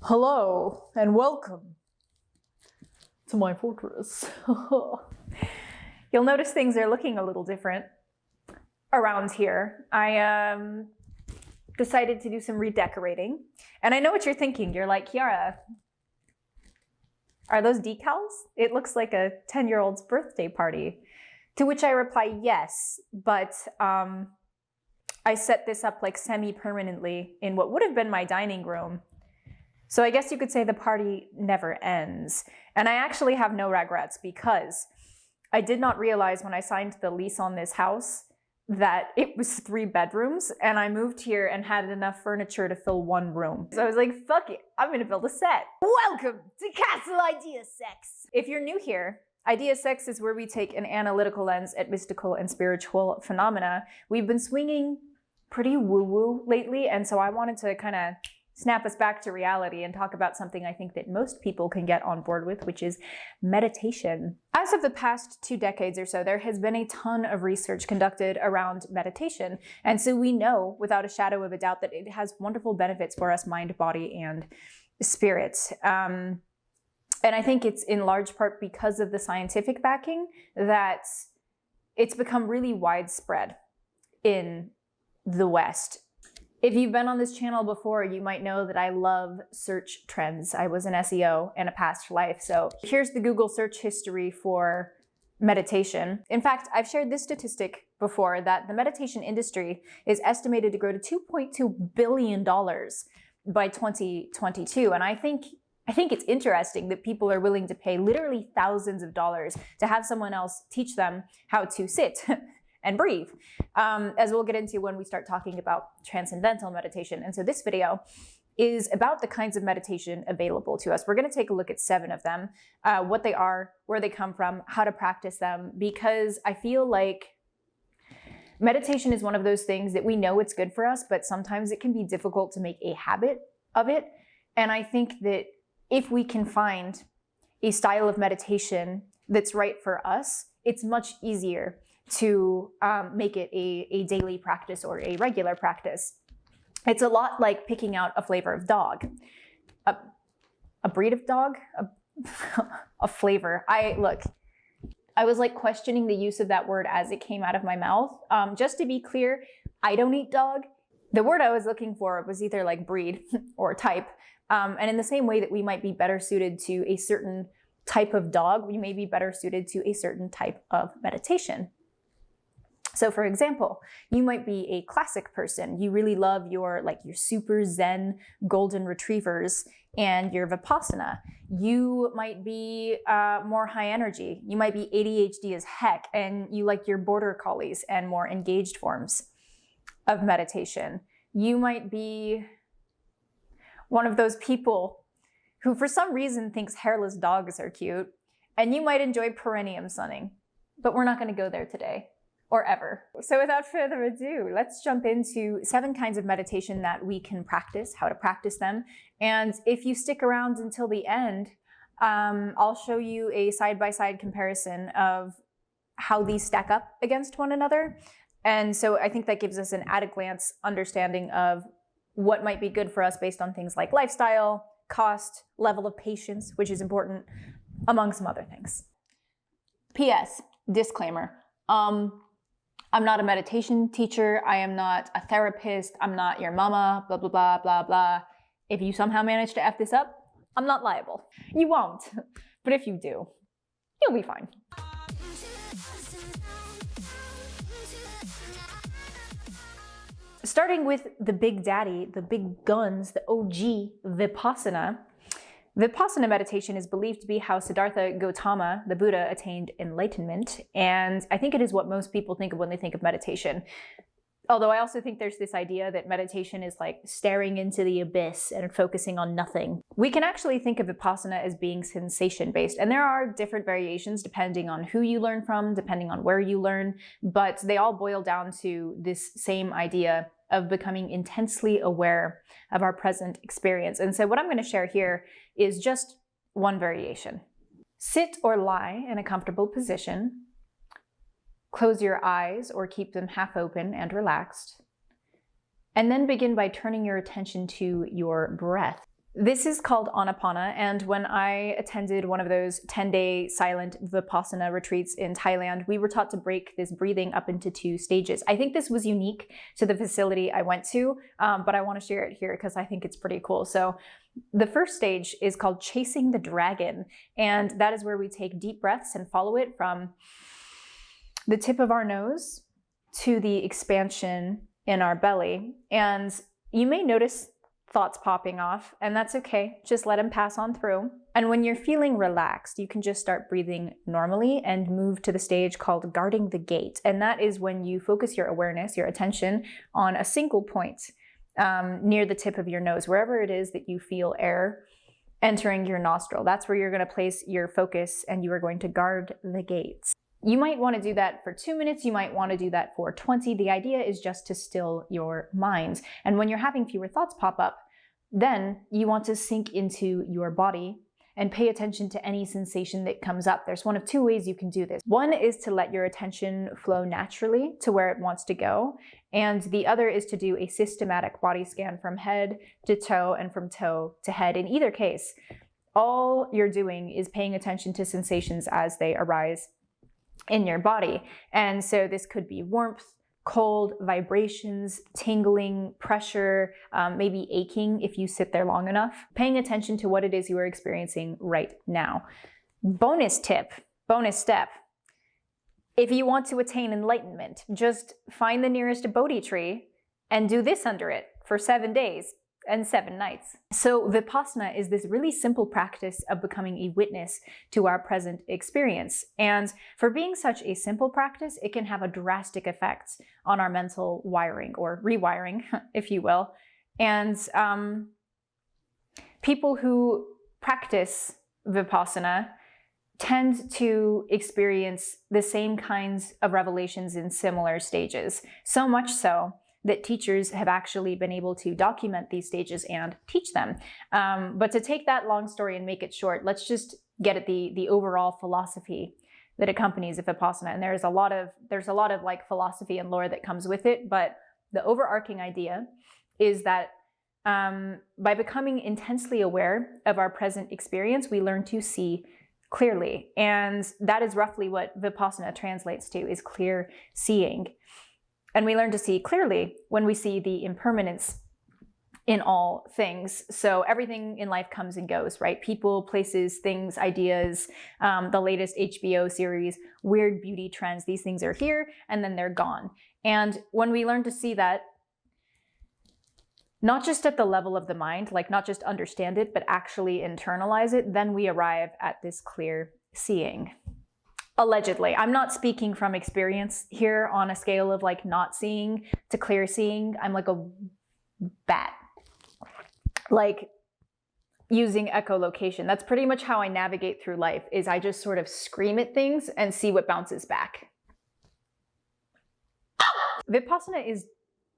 Hello and welcome to my fortress. You'll notice things are looking a little different around here. I decided to do some redecorating, and I know what you're thinking. You're like, Kiara, are those decals? It looks like a 10-year-old's birthday party. To which I reply, yes, but I set this up like semi-permanently in what would have been my dining room. So I guess you could say the party never ends. And I actually have no regrets because I did not realize when I signed the lease on this house that it was 3 bedrooms, and I moved here and had enough furniture to fill 1 room. So I was like, fuck it, I'm gonna build a set. Welcome to Castle Idea Sex. If you're new here, Idea Sex is where we take an analytical lens at mystical and spiritual phenomena. We've been swinging pretty woo-woo lately, and so I wanted to kind of snap us back to reality and talk about something I think that most people can get on board with, which is meditation. As of the past 2 decades or so, there has been a ton of research conducted around meditation. And so we know without a shadow of a doubt that it has wonderful benefits for us, mind, body, and spirit. And I think it's in large part because of the scientific backing that it's become really widespread in the West. If you've been on this channel before, you might know that I love search trends. I was an SEO in a past life. So here's the Google search history for meditation. In fact, I've shared this statistic before that the meditation industry is estimated to grow to $2.2 billion by 2022. And I think it's interesting that people are willing to pay literally thousands of dollars to have someone else teach them how to sit and breathe, as we'll get into when we start talking about Transcendental Meditation. And so this video is about the kinds of meditation available to us. We're going to take a look at 7 of them, what they are, where they come from, how to practice them, because I feel like meditation is one of those things that we know it's good for us, but sometimes it can be difficult to make a habit of it. And I think that if we can find a style of meditation that's right for us, it's much easier to make it a daily practice or a regular practice. It's a lot like picking out a flavor of dog. A breed of dog? A flavor. I was like questioning the use of that word as it came out of my mouth. Just to be clear, I don't eat dog. The word I was looking for was either like breed or type. And in the same way that we might be better suited to a certain type of dog, we may be better suited to a certain type of meditation. So for example, you might be a classic person. You really love your super zen golden retrievers and your Vipassana. You might be more high energy. You might be ADHD as heck, and you like your border collies and more engaged forms of meditation. You might be one of those people who for some reason thinks hairless dogs are cute, and you might enjoy perineum sunning, but we're not going to go there today. Or ever. So without further ado, let's jump into 7 kinds of meditation that we can practice, how to practice them. And if you stick around until the end, I'll show you a side-by-side comparison of how these stack up against one another. And so I think that gives us an at-a-glance understanding of what might be good for us based on things like lifestyle, cost, level of patience, which is important, among some other things. P.S. Disclaimer. I'm not a meditation teacher. I am not a therapist. I'm not your mama, blah, blah, blah, blah, blah. If you somehow manage to F this up, I'm not liable. You won't. But if you do, you'll be fine. Starting with the big daddy, the big guns, the OG Vipassana. Vipassana meditation is believed to be how Siddhartha Gautama, the Buddha, attained enlightenment, and I think it is what most people think of when they think of meditation. Although I also think there's this idea that meditation is like staring into the abyss and focusing on nothing. We can actually think of Vipassana as being sensation-based, and there are different variations depending on who you learn from, depending on where you learn, but they all boil down to this same idea of becoming intensely aware of our present experience. And so what I'm going to share here is just one variation. Sit or lie in a comfortable position. Close your eyes or keep them half open and relaxed. And then begin by turning your attention to your breath. This is called Anapana, and when I attended one of those 10-day silent Vipassana retreats in Thailand, we were taught to break this breathing up into 2 stages. I think this was unique to the facility I went to, but I want to share it here because I think it's pretty cool. So the first stage is called Chasing the Dragon, and that is where we take deep breaths and follow it from the tip of our nose to the expansion in our belly. And you may notice thoughts popping off, and that's okay. Just let them pass on through. And when you're feeling relaxed, you can just start breathing normally and move to the stage called Guarding the Gate. And that is when you focus your awareness, your attention on a single point near the tip of your nose, wherever it is that you feel air entering your nostril. That's where you're going to place your focus, and you are going to guard the gates. You might want to do that for 2 minutes. You might want to do that for 20. The idea is just to still your mind. And when you're having fewer thoughts pop up, then you want to sink into your body and pay attention to any sensation that comes up. There's one of 2 ways you can do this. One is to let your attention flow naturally to where it wants to go. And the other is to do a systematic body scan from head to toe and from toe to head. In either case, all you're doing is paying attention to sensations as they arise in your body. And so this could be warmth, cold, vibrations, tingling, pressure, maybe aching if you sit there long enough. Paying attention to what it is you are experiencing right now. Bonus tip, bonus step. If you want to attain enlightenment, just find the nearest Bodhi tree and do this under it for 7 days and 7 nights. So Vipassana is this really simple practice of becoming a witness to our present experience. And for being such a simple practice, it can have a drastic effect on our mental wiring, or rewiring, if you will. And people who practice Vipassana tend to experience the same kinds of revelations in similar stages. So much so that teachers have actually been able to document these stages and teach them. But to take that long story and make it short, let's just get at the overall philosophy that accompanies Vipassana. And there's a lot of like philosophy and lore that comes with it, but the overarching idea is that by becoming intensely aware of our present experience, we learn to see clearly. And that is roughly what Vipassana translates to, is clear seeing. And we learn to see clearly when we see the impermanence in all things. So everything in life comes and goes, right? People, places, things, ideas, the latest HBO series, weird beauty trends, these things are here and then they're gone. And when we learn to see that, not just at the level of the mind, like not just understand it, but actually internalize it, then we arrive at this clear seeing. Allegedly. I'm not speaking from experience here on a scale of like not seeing to clear seeing. I'm like a bat. Like using echolocation. That's pretty much how I navigate through life, is I just sort of scream at things and see what bounces back. Vipassana is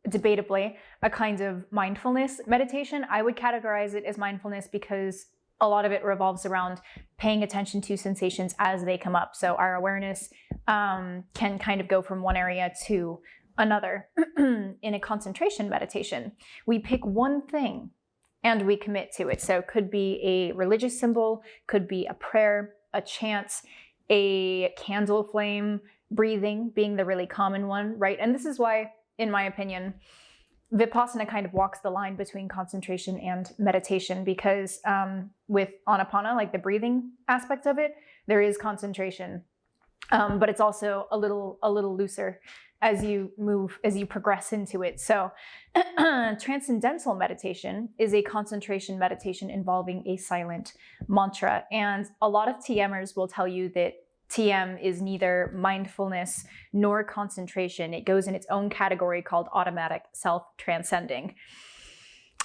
debatably a kind of mindfulness meditation. I would categorize it as mindfulness because a lot of it revolves around paying attention to sensations as they come up. So our awareness can kind of go from one area to another. In a concentration meditation, we pick one thing and we commit to it. So it could be a religious symbol, could be a prayer, a chant, a candle flame, breathing being the really common one, right? And this is why, in my opinion, Vipassana kind of walks the line between concentration and meditation, because with Anapana, like the breathing aspect of it, there is concentration, but it's also a little looser as you progress into it. So Transcendental Meditation is a concentration meditation involving a silent mantra. And a lot of TMers will tell you that TM is neither mindfulness nor concentration. It goes in its own category called automatic self-transcending.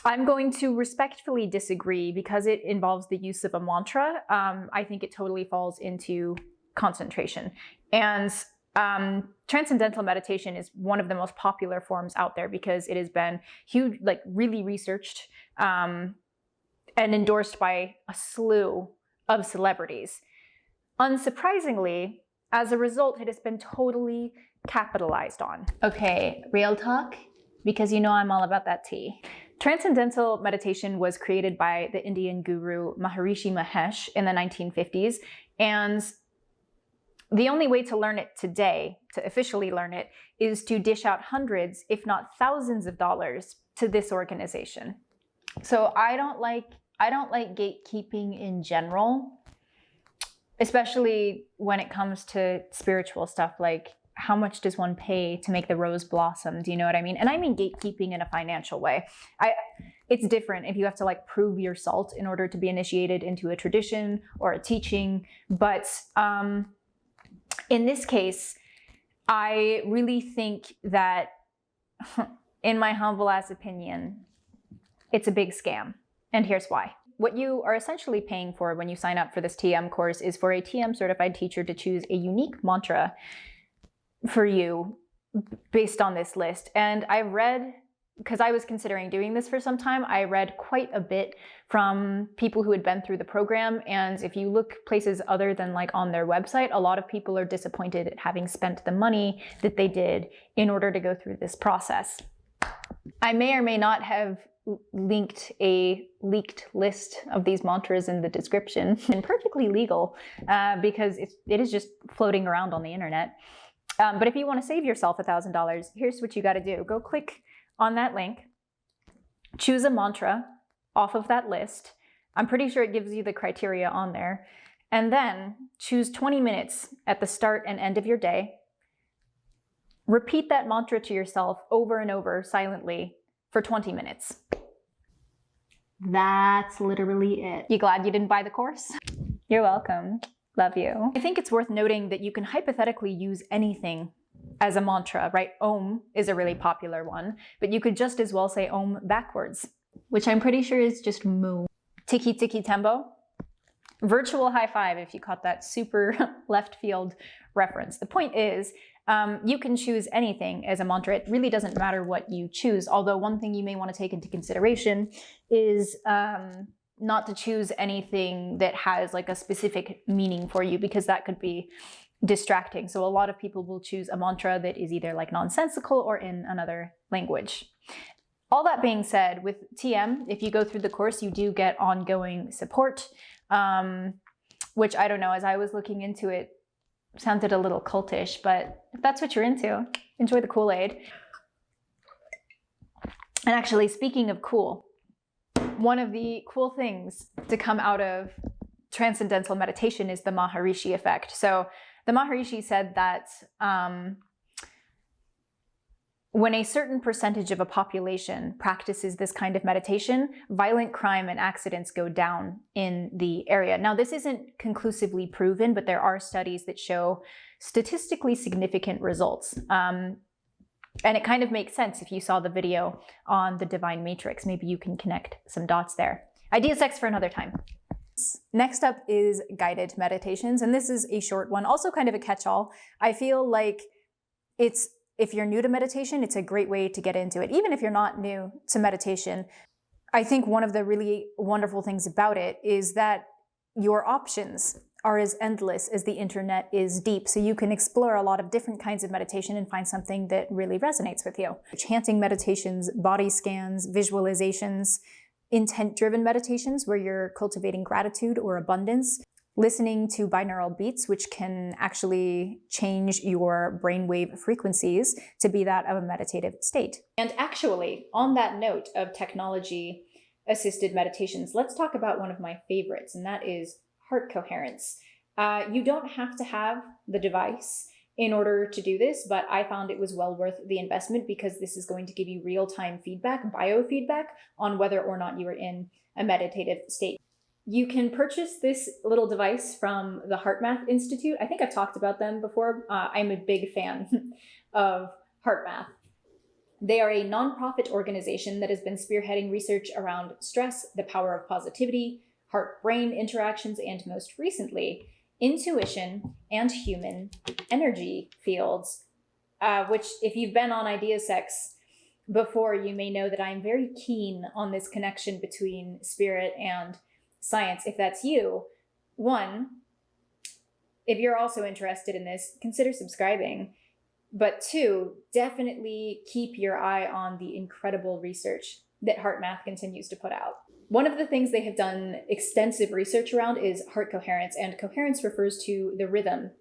I'm going to respectfully disagree because it involves the use of a mantra. I think it totally falls into concentration. And Transcendental Meditation is one of the most popular forms out there because it has been huge, like really researched and endorsed by a slew of celebrities. Unsurprisingly, as a result, it has been totally capitalized on. Okay, real talk, because you know I'm all about that tea. Transcendental meditation was created by the Indian guru Maharishi Mahesh in the 1950s, and the only way to learn it today, to officially learn it, is to dish out hundreds, if not thousands of dollars to this organization. So I don't like gatekeeping in general, especially when it comes to spiritual stuff, like how much does one pay to make the rose blossom? Do you know what I mean? And I mean gatekeeping in a financial way. It's different if you have to like prove your salt in order to be initiated into a tradition or a teaching. But in this case, I really think that, in my humble ass opinion, it's a big scam. And here's why. What you are essentially paying for when you sign up for this TM course is for a TM certified teacher to choose a unique mantra for you based on this list. And I read, because I was considering doing this for some time, I read quite a bit from people who had been through the program. And if you look places other than like on their website, a lot of people are disappointed at having spent the money that they did in order to go through this process. I may or may not have linked a leaked list of these mantras in the description, and perfectly legal because it is just floating around on the internet. But if you want to save yourself $1,000, here's what you got to do. Go click on that link, choose a mantra off of that list. I'm pretty sure it gives you the criteria on there. And then choose 20 minutes at the start and end of your day. Repeat that mantra to yourself over and over silently for 20 minutes. That's literally it. You glad you didn't buy the course? You're welcome. Love you. I think it's worth noting that you can hypothetically use anything as a mantra, right? Om is a really popular one, but you could just as well say Om backwards, which I'm pretty sure is just Mu. Tiki Tiki Tembo. Virtual high five if you caught that super left field reference. The point is, you can choose anything as a mantra. It really doesn't matter what you choose, although one thing you may want to take into consideration is not to choose anything that has like a specific meaning for you, because that could be distracting. So a lot of people will choose a mantra that is either like nonsensical or in another language. All that being said, with TM, if you go through the course, you do get ongoing support, which I don't know, as I was looking into it, sounded a little cultish, but if that's what you're into, enjoy the Kool-Aid. And actually, speaking of cool, one of the cool things to come out of Transcendental Meditation is the Maharishi effect. So the Maharishi said that when a certain percentage of a population practices this kind of meditation, violent crime and accidents go down in the area. Now, this isn't conclusively proven, but there are studies that show statistically significant results. And it kind of makes sense if you saw the video on the Divine Matrix. Maybe you can connect some dots there. Idea sex for another time. Next up is guided meditations, and this is a short one, also kind of a catch-all. I feel like if you're new to meditation, it's a great way to get into it. Even if you're not new to meditation, I think one of the really wonderful things about it is that your options are as endless as the internet is deep. So you can explore a lot of different kinds of meditation and find something that really resonates with you. Chanting meditations, body scans, visualizations, intent-driven meditations where you're cultivating gratitude or abundance, listening to binaural beats, which can actually change your brainwave frequencies to be that of a meditative state. And actually, on that note of technology-assisted meditations, let's talk about one of my favorites, and that is heart coherence. You don't have to have the device in order to do this, but I found it was well worth the investment because this is going to give you real-time feedback, biofeedback, on whether or not you are in a meditative state. You can purchase this little device from the HeartMath Institute. I think I've talked about them before. I'm a big fan of HeartMath. They are a nonprofit organization that has been spearheading research around stress, the power of positivity, heart-brain interactions, and most recently, intuition and human energy fields, which if you've been on Idea Sex before, you may know that I'm very keen on this connection between spirit and science. If that's you, one, if you're also interested in this, consider subscribing. But two, definitely keep your eye on the incredible research that HeartMath continues to put out. One of the things they have done extensive research around is heart coherence, and coherence refers to the rhythm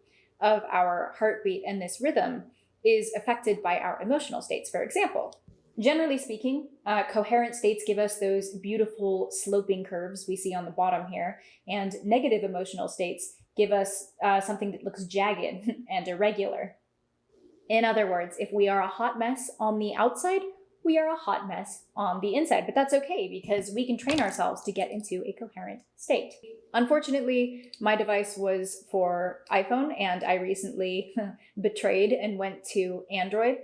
of our heartbeat, and this rhythm is affected by our emotional states. For example, generally speaking, coherent states give us those beautiful sloping curves we see on the bottom here, and negative emotional states give us something that looks jagged and irregular. In other words, if we are a hot mess on the outside, we are a hot mess on the inside, but that's okay because we can train ourselves to get into a coherent state. Unfortunately, my device was for iPhone and I recently betrayed and went to Android.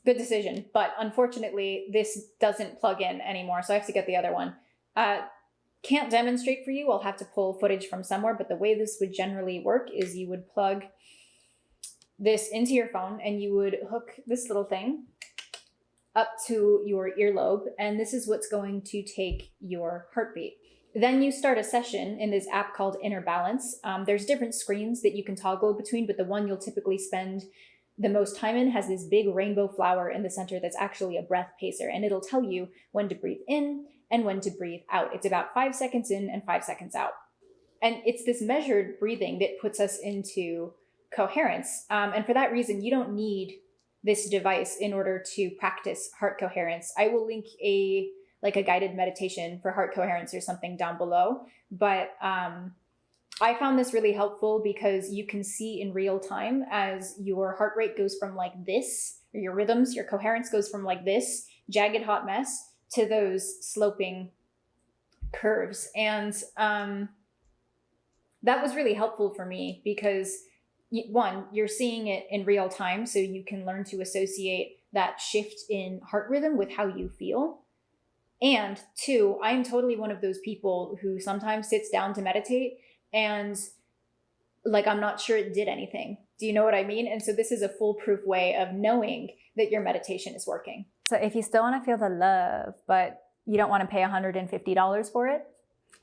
Good decision, but unfortunately this doesn't plug in anymore, so I have to get the other one. Can't demonstrate for you, I'll have to pull footage from somewhere, but the way this would generally work is you would plug this into your phone and you would hook this little thing up to your earlobe, and this is what's going to take your heartbeat. Then you start a session in this app called Inner Balance. There's different screens that you can toggle between, but the one you'll typically spend the most time in has this big rainbow flower in the center that's actually a breath pacer, and it'll tell you when to breathe in and when to breathe out. It's about 5 seconds in and 5 seconds out. And it's this measured breathing that puts us into coherence. And for that reason, you don't need this device in order to practice heart coherence. I will link a guided meditation for heart coherence or something down below. But I found this really helpful because you can see in real time as your heart rate goes from like this, or your rhythms, your coherence goes from like this jagged hot mess to those sloping curves. And that was really helpful for me because one, you're seeing it in real time, so you can learn to associate that shift in heart rhythm with how you feel. And two, I'm totally one of those people who sometimes sits down to meditate and like, I'm not sure it did anything. Do you know what I mean? And so this is a foolproof way of knowing that your meditation is working. So if you still want to feel the love, but you don't want to pay $150 for it,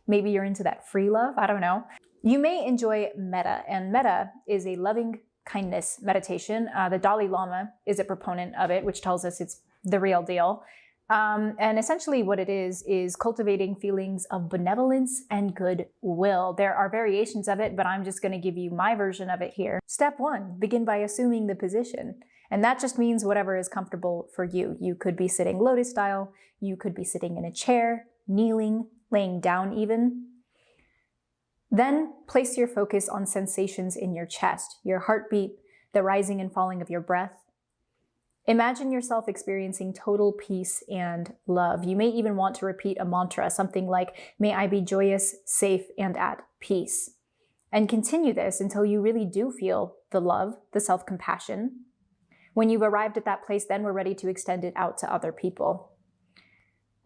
maybe you're into that free love, I don't know. You may enjoy Metta, and Metta is a loving kindness meditation. The Dalai Lama is a proponent of it, which tells us it's the real deal. And essentially what it is cultivating feelings of benevolence and goodwill. There are variations of it, but I'm just going to give you my version of it here. Step 1, begin by assuming the position. And that just means whatever is comfortable for you. You could be sitting lotus style. You could be sitting in a chair, kneeling, laying down even. Then place your focus on sensations in your chest, your heartbeat, the rising and falling of your breath. Imagine yourself experiencing total peace and love. You may even want to repeat a mantra, something like, may I be joyous, safe, and at peace. And continue this until you really do feel the love, the self-compassion. When you've arrived at that place, then we're ready to extend it out to other people.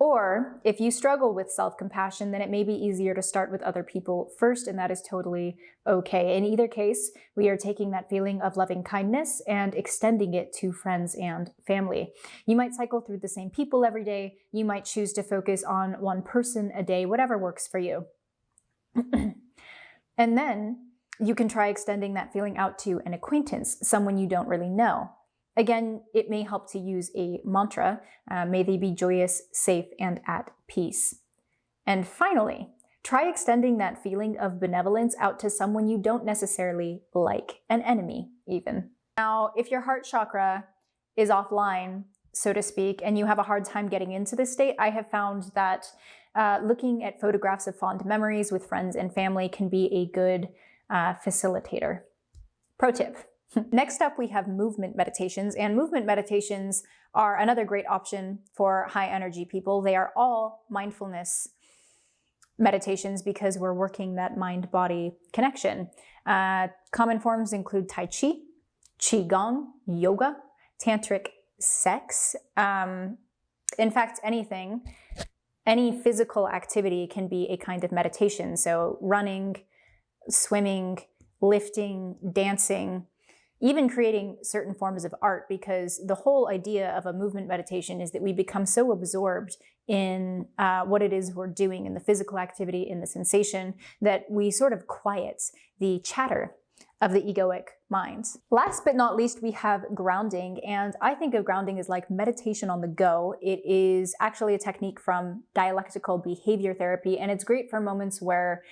Or if you struggle with self-compassion, then it may be easier to start with other people first, and that is totally okay. In either case, we are taking that feeling of loving kindness and extending it to friends and family. You might cycle through the same people every day. You might choose to focus on one person a day, whatever works for you. And then you can try extending that feeling out to an acquaintance, someone you don't really know. Again, it may help to use a mantra. May they be joyous, safe, and at peace. And finally, try extending that feeling of benevolence out to someone you don't necessarily like, an enemy even. Now, if your heart chakra is offline, so to speak, and you have a hard time getting into this state, I have found that looking at photographs of fond memories with friends and family can be a good facilitator. Pro tip. Next up, we have movement meditations, and movement meditations are another great option for high energy people. They are all mindfulness meditations because we're working that mind-body connection. Common forms include Tai Chi, Qigong, yoga, tantric sex. In fact, any physical activity can be a kind of meditation. So running, swimming, lifting, dancing, even creating certain forms of art, because the whole idea of a movement meditation is that we become so absorbed in what it is we're doing, in the physical activity, in the sensation, that we sort of quiet the chatter of the egoic mind. Last but not least, we have grounding, and I think of grounding as like meditation on the go. It is actually a technique from dialectical behavior therapy, and it's great for moments where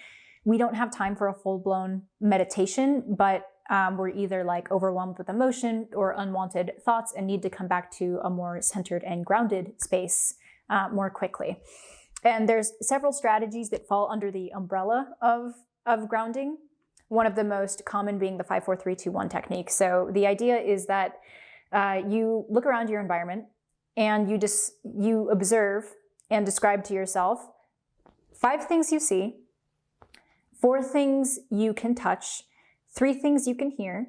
we don't have time for a full-blown meditation, but we're either like overwhelmed with emotion or unwanted thoughts and need to come back to a more centered and grounded space more quickly. And there's several strategies that fall under the umbrella of grounding. One of the most common being the 5-4-3-2-1 technique. So the idea is that you look around your environment and you observe and describe to yourself 5 things you see, 4 things you can touch, 3 things you can hear,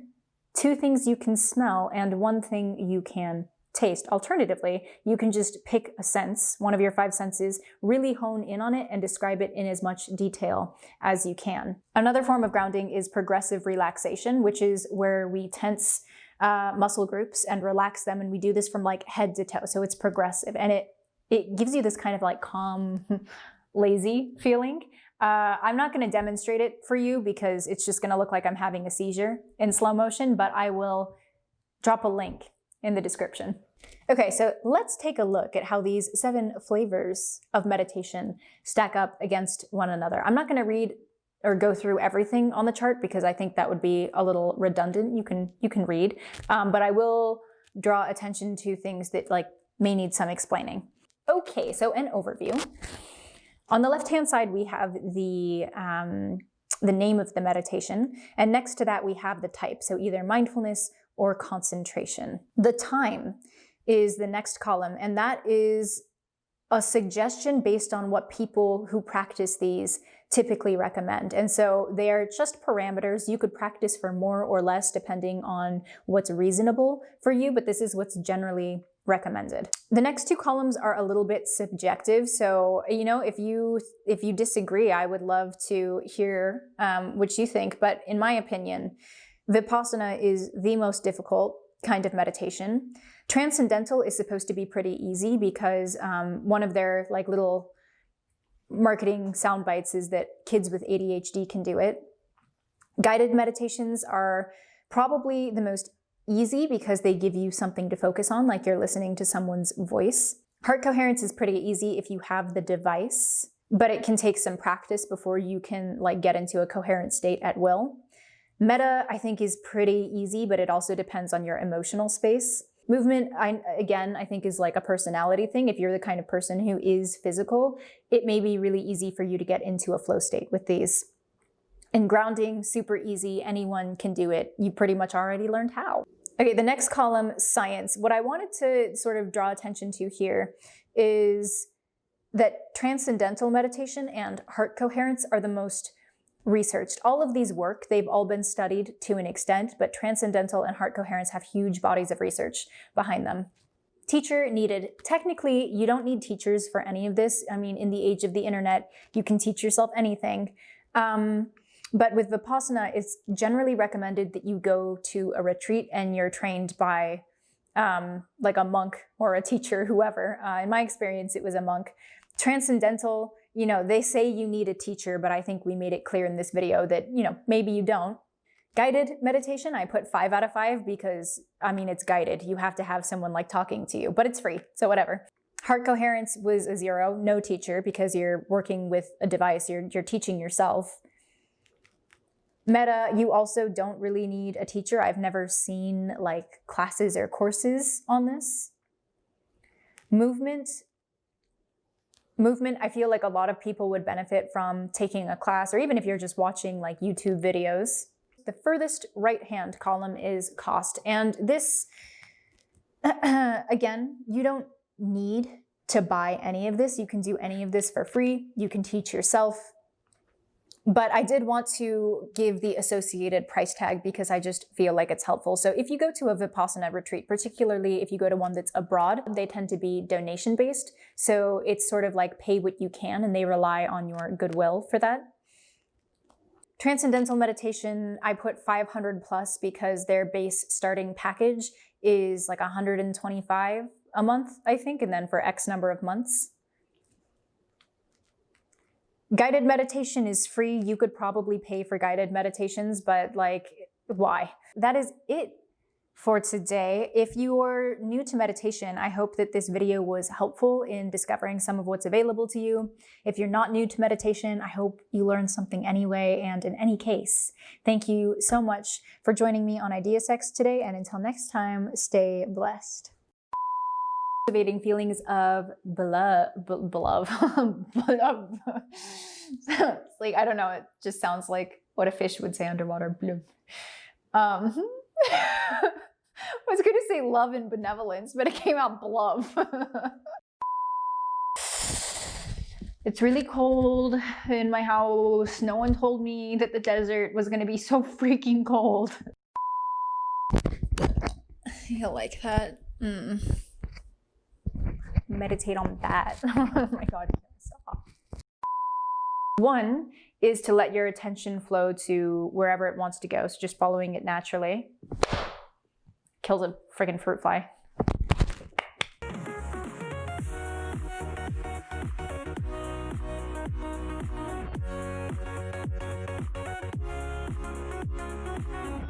2 things you can smell, and 1 thing you can taste. Alternatively, you can just pick a sense, one of your 5 senses, really hone in on it and describe it in as much detail as you can. Another form of grounding is progressive relaxation, which is where we tense muscle groups and relax them, and we do this from like head to toe. So it's progressive, and it gives you this kind of like calm, lazy feeling. I'm not going to demonstrate it for you because it's just going to look like I'm having a seizure in slow motion, but I will drop a link in the description. Okay, so let's take a look at how these 7 flavors of meditation stack up against one another. I'm not going to read or go through everything on the chart because I think that would be a little redundant. You can read, but I will draw attention to things that like may need some explaining. Okay, so an overview. On the left-hand side, we have the name of the meditation, and next to that we have the type, so either mindfulness or concentration. The time is the next column, and that is a suggestion based on what people who practice these typically recommend. And so they are just parameters. You could practice for more or less depending on what's reasonable for you, but this is what's generally recommended. The next 2 columns are a little bit subjective. So, you know, if you disagree, I would love to hear what you think. But in my opinion, Vipassana is the most difficult kind of meditation. Transcendental is supposed to be pretty easy because one of their like little marketing sound bites is that kids with ADHD can do it. Guided meditations are probably the most easy because they give you something to focus on, like you're listening to someone's voice. Heart coherence is pretty easy if you have the device, but it can take some practice before you can like get into a coherent state at will. Metta, I think, is pretty easy, but it also depends on your emotional space. Movement, I think, is like a personality thing. If you're the kind of person who is physical, it may be really easy for you to get into a flow state with these. And grounding, super easy. Anyone can do it. You pretty much already learned how. Okay, the next column, science. What I wanted to sort of draw attention to here is that transcendental meditation and heart coherence are the most researched. All of these work, they've all been studied to an extent, but transcendental and heart coherence have huge bodies of research behind them. Teacher needed. Technically, you don't need teachers for any of this. I mean, in the age of the internet, you can teach yourself anything. But with Vipassana, it's generally recommended that you go to a retreat and you're trained by like a monk or a teacher, whoever. In my experience, it was a monk. Transcendental, you know, they say you need a teacher, but I think we made it clear in this video that, you know, maybe you don't. Guided meditation, I put 5 out of 5 because, I mean, it's guided. You have to have someone like talking to you, but it's free, so whatever. Heart coherence was a 0, no teacher, because you're working with a device, you're teaching yourself. Metta, you also don't really need a teacher. I've never seen like classes or courses on this. Movement, I feel like a lot of people would benefit from taking a class, or even if you're just watching like YouTube videos. The furthest right-hand column is cost. And this, again, you don't need to buy any of this. You can do any of this for free. You can teach yourself. But I did want to give the associated price tag because I just feel like it's helpful. So if you go to a Vipassana retreat, particularly if you go to one that's abroad, they tend to be donation-based. So it's sort of like pay what you can, and they rely on your goodwill for that. Transcendental meditation, I put 500 plus because their base starting package is like 125 a month, I think, and then for X number of months. Guided meditation is free. You could probably pay for guided meditations, but like why? That is it for today. If you're new to meditation, I hope that this video was helpful in discovering some of what's available to you. If you're not new to meditation, I hope you learned something anyway, and in any case, thank you so much for joining me on Idea Sex today, and until next time, stay blessed. Cultivating feelings of love. It's like, I don't know, it just sounds like what a fish would say underwater. I was going to say love and benevolence, but it came out blub. It's really cold in my house. No one told me that the desert was going to be so freaking cold. You like that? Meditate on that. Oh my God, stop. One is to let your attention flow to wherever it wants to go. So just following it naturally. Kills a friggin' fruit fly.